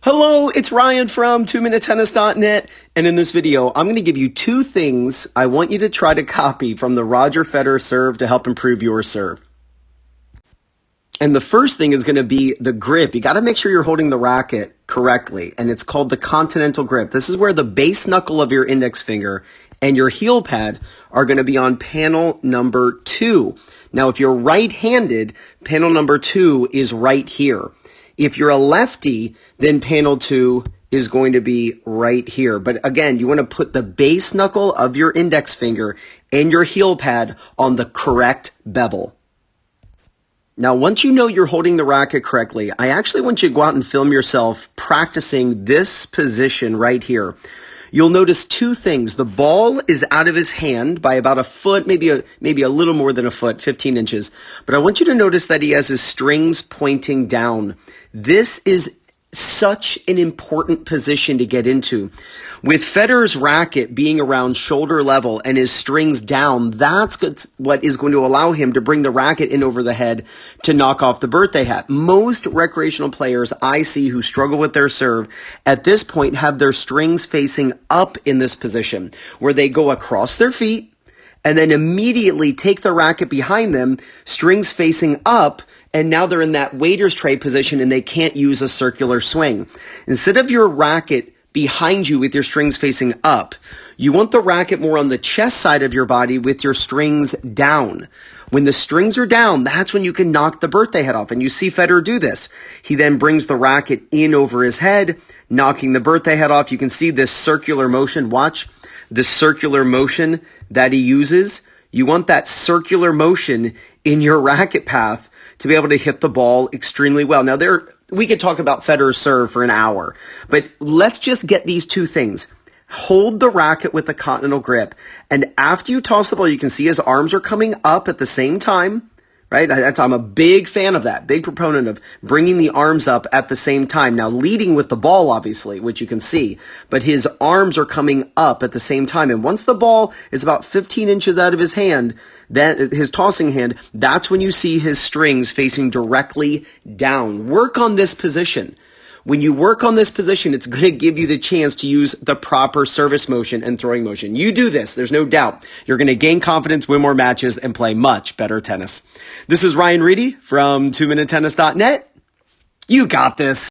Hello, it's Ryan from 2minutetennis.net, and in this video, I'm going to give you two things I want you to try to copy from the Roger Federer serve to help improve your serve. And the first thing is going to be the grip. You got to make sure you're holding the racket correctly, and it's called the continental grip. This is where the base knuckle of your index finger and your heel pad are going to be on panel number 2. Now, if you're right-handed, panel number 2 is right here. If you're a lefty, then panel 2 is going to be right here. But again, you want to put the base knuckle of your index finger and your heel pad on the correct bevel. Now, once you know you're holding the racket correctly, I actually want you to go out and film yourself practicing this position right here. You'll notice two things. The ball is out of his hand by about a foot, maybe a little more than a foot, 15 inches. But I want you to notice that he has his strings pointing down. This is such an important position to get into. With Federer's racket being around shoulder level and his strings down, that's what is going to allow him to bring the racket in over the head to knock off the birthday hat. Most recreational players I see who struggle with their serve at this point have their strings facing up in this position, where they go across their feet and then immediately take the racket behind them, strings facing up, and now they're in that waiter's tray position and they can't use a circular swing. Instead of your racket behind you with your strings facing up, you want the racket more on the chest side of your body with your strings down. When the strings are down, that's when you can knock the birthday hat off. And you see Federer do this. He then brings the racket in over his head, knocking the birthday hat off. You can see this circular motion. Watch the circular motion that he uses. You want that circular motion in your racket path to be able to hit the ball extremely well. Now, we could talk about Federer's serve for an hour, but let's just get these two things. Hold the racket with the continental grip, and after you toss the ball, you can see his arms are coming up at the same time, right? I'm a big fan of that, big proponent of bringing the arms up at the same time. Now, leading with the ball, obviously, which you can see, but his arms are coming up at the same time. And once the ball is about 15 inches out of his hand, his tossing hand, that's when you see his strings facing directly down. Work on this position. When you work on this position, it's going to give you the chance to use the proper service motion and throwing motion. You do this, there's no doubt. You're going to gain confidence, win more matches, and play much better tennis. This is Ryan Reedy from 2minutetennis.net. You got this.